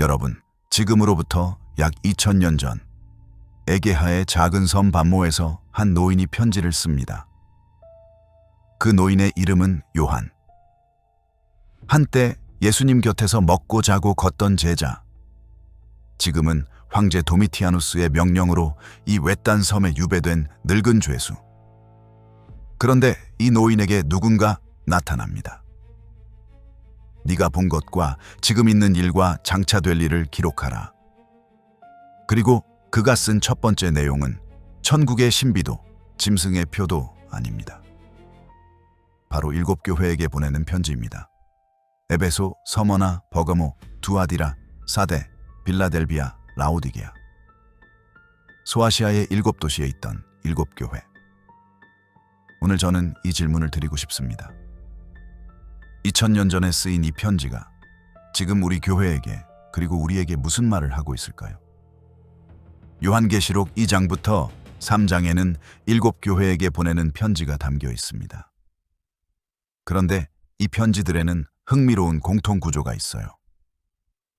여러분, 지금으로부터 약 2000년 전 에게하의 작은 섬 반모에서 한 노인이 편지를 씁니다. 그 노인의 이름은 요한. 한때 예수님 곁에서 먹고 자고 걷던 제자. 지금은 황제 도미티아누스의 명령으로 이 외딴 섬에 유배된 늙은 죄수. 그런데 이 노인에게 누군가 나타납니다. 네가 본 것과 지금 있는 일과 장차 될 일을 기록하라. 그리고 그가 쓴 첫 번째 내용은 천국의 신비도 짐승의 표도 아닙니다. 바로 7교회에게 보내는 편지입니다. 에베소, 서머나, 버가모, 두아디라, 사데, 빌라델비아, 라오디게아. 소아시아의 7도시에 있던 7교회. 오늘 저는 이 질문을 드리고 싶습니다. 2000년 전에 쓰인 이 편지가 지금 우리 교회에게 그리고 우리에게 무슨 말을 하고 있을까요? 요한계시록 2장부터 3장에는 7교회에게 보내는 편지가 담겨 있습니다. 그런데 이 편지들에는 흥미로운 공통 구조가 있어요.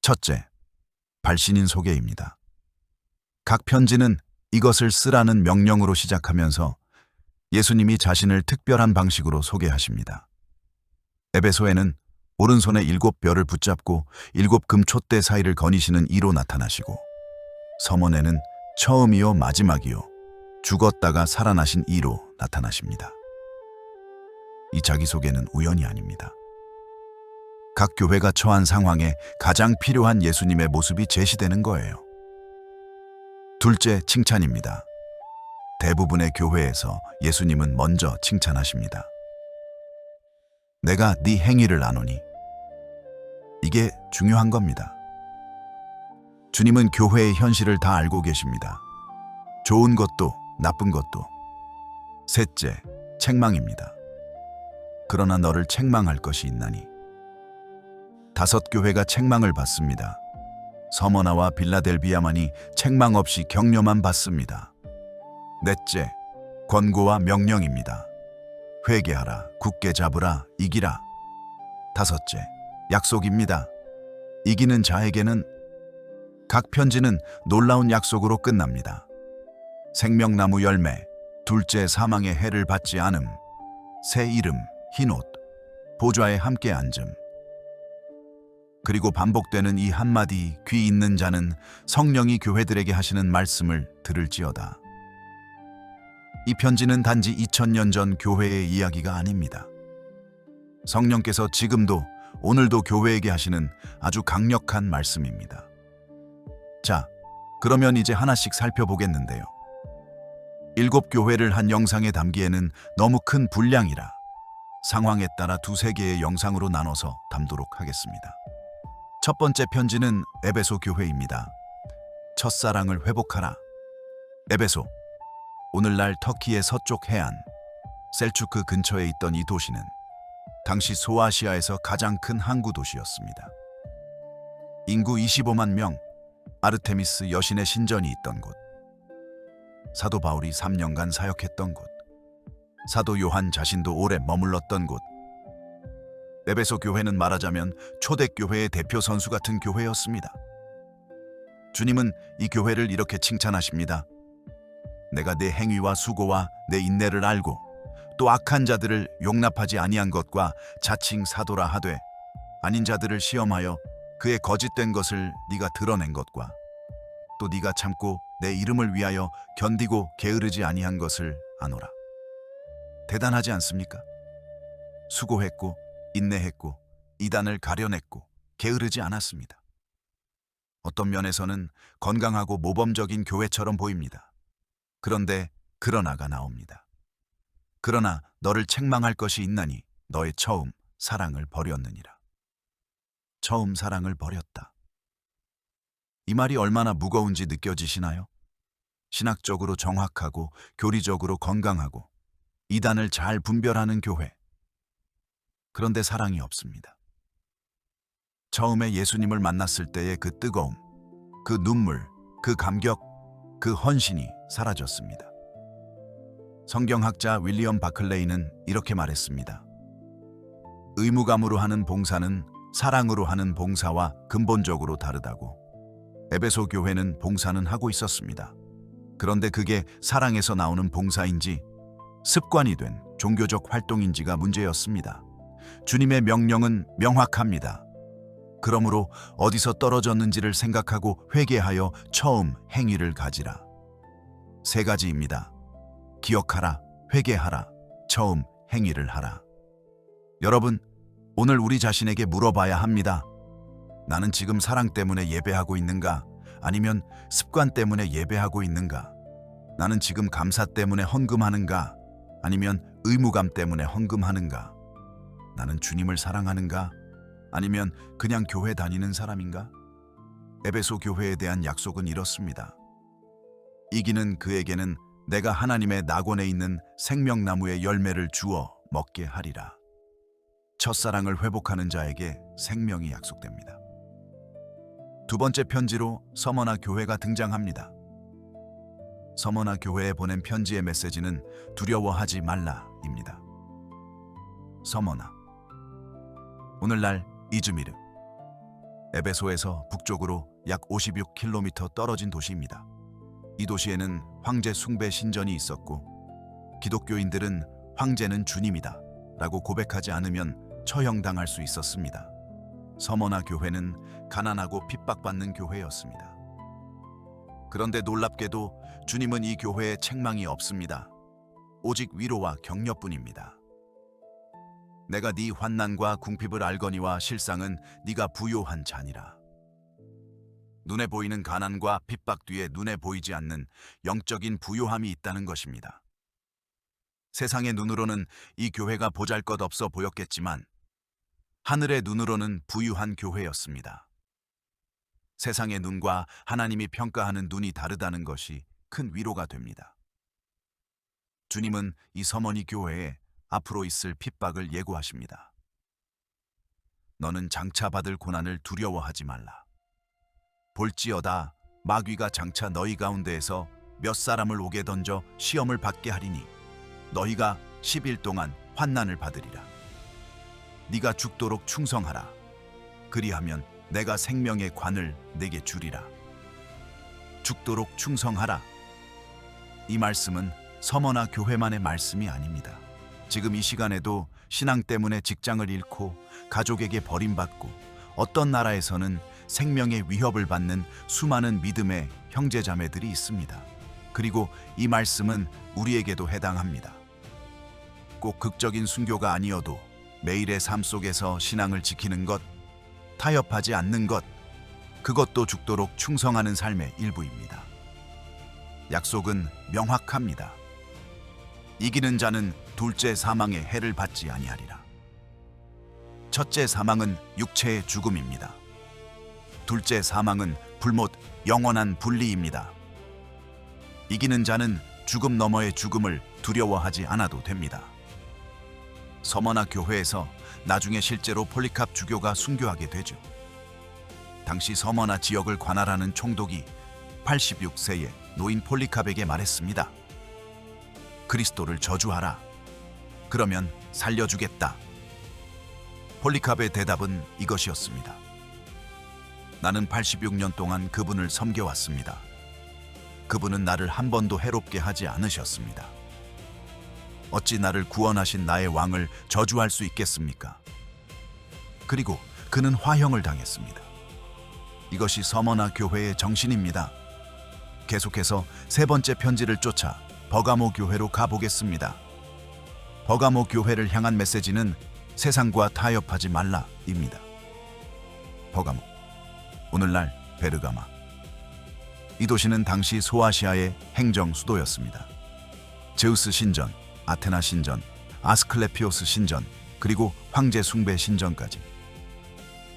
첫째, 발신인 소개입니다. 각 편지는 이것을 쓰라는 명령으로 시작하면서 예수님이 자신을 특별한 방식으로 소개하십니다. 에베소에는 오른손에 7별을 붙잡고 7금 촛대 사이를 거니시는 이로 나타나시고, 서머네는 처음이요 마지막이요 죽었다가 살아나신 이로 나타나십니다. 이 자기소개는 우연이 아닙니다. 각 교회가 처한 상황에 가장 필요한 예수님의 모습이 제시되는 거예요. 둘째, 칭찬입니다. 대부분의 교회에서 예수님은 먼저 칭찬하십니다. 내가 네 행위를 아노니. 이게 중요한 겁니다. 주님은 교회의 현실을 다 알고 계십니다. 좋은 것도 나쁜 것도. 셋째, 책망입니다. 그러나 너를 책망할 것이 있나니. 5교회가 책망을 받습니다. 서머나와 빌라델비아만이 책망 없이 격려만 받습니다. 넷째, 권고와 명령입니다. 회개하라, 굳게 잡으라, 이기라. 5째, 약속입니다. 이기는 자에게는. 각 편지는 놀라운 약속으로 끝납니다. 생명나무 열매, 둘째 사망의 해를 받지 않음, 새 이름, 흰옷, 보좌에 함께 앉음. 그리고 반복되는 이 한마디, 귀 있는 자는 성령이 교회들에게 하시는 말씀을 들을지어다. 이 편지는 단지 2000년 전 교회의 이야기가 아닙니다. 성령께서 지금도 오늘도 교회에게 하시는 아주 강력한 말씀입니다. 자, 그러면 이제 하나씩 살펴보겠는데요. 7교회를 한 영상에 담기에는 너무 큰 분량이라 상황에 따라 2-3개의 영상으로 나눠서 담도록 하겠습니다. 첫 번째 편지는 에베소 교회입니다. 첫사랑을 회복하라. 에베소. 오늘날 터키의 서쪽 해안, 셀추크 근처에 있던 이 도시는 당시 소아시아에서 가장 큰 항구 도시였습니다. 인구 25만 명, 아르테미스 여신의 신전이 있던 곳, 사도 바울이 3년간 사역했던 곳, 사도 요한 자신도 오래 머물렀던 곳. 에베소 교회는 말하자면 초대교회의 대표 선수 같은 교회였습니다. 주님은 이 교회를 이렇게 칭찬하십니다. 내가 내 행위와 수고와 내 인내를 알고 또 악한 자들을 용납하지 아니한 것과 자칭 사도라 하되 아닌 자들을 시험하여 그의 거짓된 것을 네가 드러낸 것과 또 네가 참고 내 이름을 위하여 견디고 게으르지 아니한 것을 아노라. 대단하지 않습니까? 수고했고 인내했고 이단을 가려냈고 게으르지 않았습니다. 어떤 면에서는 건강하고 모범적인 교회처럼 보입니다. 그런데 그러나가 나옵니다. 그러나 너를 책망할 것이 있나니 너의 처음 사랑을 버렸느니라. 처음 사랑을 버렸다. 이 말이 얼마나 무거운지 느껴지시나요? 신학적으로 정확하고 교리적으로 건강하고 이단을 잘 분별하는 교회. 그런데 사랑이 없습니다. 처음에 예수님을 만났을 때의 그 뜨거움, 그 눈물, 그 감격, 그 헌신이 사라졌습니다. 성경학자 윌리엄 바클레이는 이렇게 말했습니다. 의무감으로 하는 봉사는 사랑으로 하는 봉사와 근본적으로 다르다고. 에베소 교회는 봉사는 하고 있었습니다. 그런데 그게 사랑에서 나오는 봉사인지 습관이 된 종교적 활동인지가 문제였습니다. 주님의 명령은 명확합니다. 그러므로 어디서 떨어졌는지를 생각하고 회개하여 처음 행위를 가지라. 세 가지입니다. 기억하라, 회개하라, 처음 행위를 하라. 여러분, 오늘 우리 자신에게 물어봐야 합니다. 나는 지금 사랑 때문에 예배하고 있는가? 아니면 습관 때문에 예배하고 있는가? 나는 지금 감사 때문에 헌금하는가? 아니면 의무감 때문에 헌금하는가? 나는 주님을 사랑하는가? 아니면 그냥 교회 다니는 사람인가? 에베소 교회에 대한 약속은 이렇습니다. 이기는 그에게는 내가 하나님의 낙원에 있는 생명나무의 열매를 주어 먹게 하리라. 첫사랑을 회복하는 자에게 생명이 약속됩니다. 두 번째 편지로 서머나 교회가 등장합니다. 서머나 교회에 보낸 편지의 메시지는 두려워하지 말라입니다. 서머나. 오늘날 이즈미르. 에베소에서 북쪽으로 약 56km 떨어진 도시입니다. 이 도시에는 황제 숭배 신전이 있었고 기독교인들은 황제는 주님이다 라고 고백하지 않으면 처형당할 수 있었습니다. 서머나 교회는 가난하고 핍박받는 교회였습니다. 그런데 놀랍게도 주님은 이 교회에 책망이 없습니다. 오직 위로와 격려뿐입니다. 내가 네 환난과 궁핍을 알거니와 실상은 네가 부요한 자니라. 눈에 보이는 가난과 핍박 뒤에 눈에 보이지 않는 영적인 부요함이 있다는 것입니다. 세상의 눈으로는 이 교회가 보잘것없어 보였겠지만 하늘의 눈으로는 부유한 교회였습니다. 세상의 눈과 하나님이 평가하는 눈이 다르다는 것이 큰 위로가 됩니다. 주님은 이 서머니 교회에 앞으로 있을 핍박을 예고하십니다. 너는 장차 받을 고난을 두려워하지 말라. 볼지어다 마귀가 장차 너희 가운데에서 몇 사람을 옥에 던져 시험을 받게 하리니 너희가 10일 동안 환난을 받으리라. 네가 죽도록 충성하라. 그리하면 내가 생명의 관을 내게 주리라. 죽도록 충성하라. 이 말씀은 서머나 교회만의 말씀이 아닙니다. 지금 이 시간에도 신앙 때문에 직장을 잃고 가족에게 버림받고 어떤 나라에서는 생명의 위협을 받는 수많은 믿음의 형제자매들이 있습니다. 그리고 이 말씀은 우리에게도 해당합니다. 꼭 극적인 순교가 아니어도 매일의 삶 속에서 신앙을 지키는 것, 타협하지 않는 것, 그것도 죽도록 충성하는 삶의 일부입니다. 약속은 명확합니다. 이기는 자는 둘째 사망의 해를 받지 아니하리라. 첫째 사망은 육체의 죽음입니다. 둘째 사망은 불못 영원한 분리입니다. 이기는 자는 죽음 너머의 죽음을 두려워하지 않아도 됩니다. 서머나 교회에서 나중에 실제로 폴리캅 주교가 순교하게 되죠. 당시 서머나 지역을 관할하는 총독이 86세의 노인 폴리캅에게 말했습니다. 그리스도를 저주하라. 그러면 살려주겠다. 폴리캅의 대답은 이것이었습니다. 나는 86년 동안 그분을 섬겨왔습니다. 그분은 나를 한 번도 해롭게 하지 않으셨습니다. 어찌 나를 구원하신 나의 왕을 저주할 수 있겠습니까? 그리고 그는 화형을 당했습니다. 이것이 서머나 교회의 정신입니다. 계속해서 세 번째 편지를 쫓아 버가모 교회로 가보겠습니다. 버가모 교회를 향한 메시지는 세상과 타협하지 말라입니다. 버가모, 오늘날 베르가마. 이 도시는 당시 소아시아의 행정 수도였습니다. 제우스 신전, 아테나 신전, 아스클레피오스 신전, 그리고 황제 숭배 신전까지.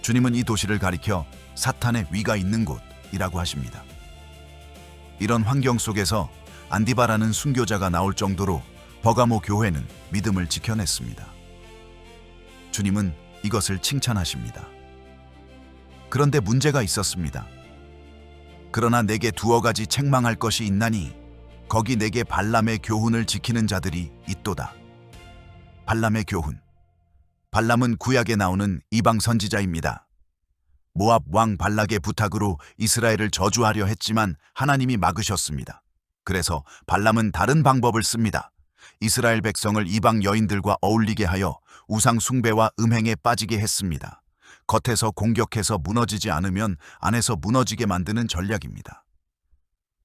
주님은 이 도시를 가리켜 사탄의 위가 있는 곳이라고 하십니다. 이런 환경 속에서 안디바라는 순교자가 나올 정도로 버가모 교회는 믿음을 지켜냈습니다. 주님은 이것을 칭찬하십니다. 그런데 문제가 있었습니다. 그러나 내게 두어 가지 책망할 것이 있나니 거기 내게 발람의 교훈을 지키는 자들이 있도다. 발람의 교훈. 발람은 구약에 나오는 이방 선지자입니다. 모압 왕 발락의 부탁으로 이스라엘을 저주하려 했지만 하나님이 막으셨습니다. 그래서 발람은 다른 방법을 씁니다. 이스라엘 백성을 이방 여인들과 어울리게 하여 우상 숭배와 음행에 빠지게 했습니다. 겉에서 공격해서 무너지지 않으면 안에서 무너지게 만드는 전략입니다.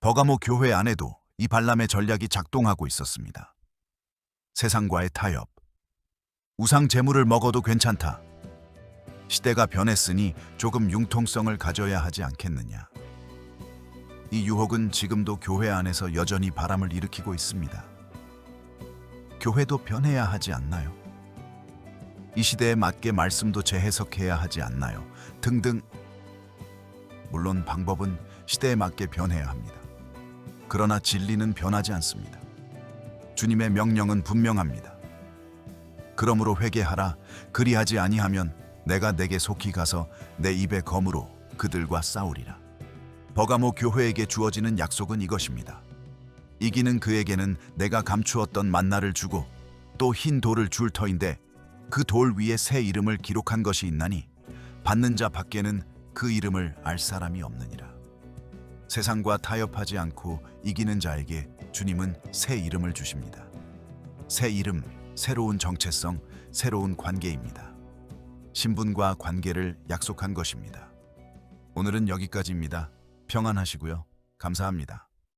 버가모 교회 안에도 이 발람의 전략이 작동하고 있었습니다. 세상과의 타협. 우상 제물을 먹어도 괜찮다. 시대가 변했으니 조금 융통성을 가져야 하지 않겠느냐. 이 유혹은 지금도 교회 안에서 여전히 바람을 일으키고 있습니다. 교회도 변해야 하지 않나요? 이 시대에 맞게 말씀도 재해석해야 하지 않나요? 등등. 물론 방법은 시대에 맞게 변해야 합니다. 그러나 진리는 변하지 않습니다. 주님의 명령은 분명합니다. 그러므로 회개하라. 그리하지 아니하면 내가 내게 속히 가서 내 입의 검으로 그들과 싸우리라. 버가모 교회에게 주어지는 약속은 이것입니다. 이기는 그에게는 내가 감추었던 만나를 주고 또 흰 돌을 줄 터인데 그 돌 위에 새 이름을 기록한 것이 있나니 받는 자 밖에는 그 이름을 알 사람이 없느니라. 세상과 타협하지 않고 이기는 자에게 주님은 새 이름을 주십니다. 새 이름, 새로운 정체성, 새로운 관계입니다. 신분과 관계를 약속한 것입니다. 오늘은 여기까지입니다. 평안하시고요. 감사합니다.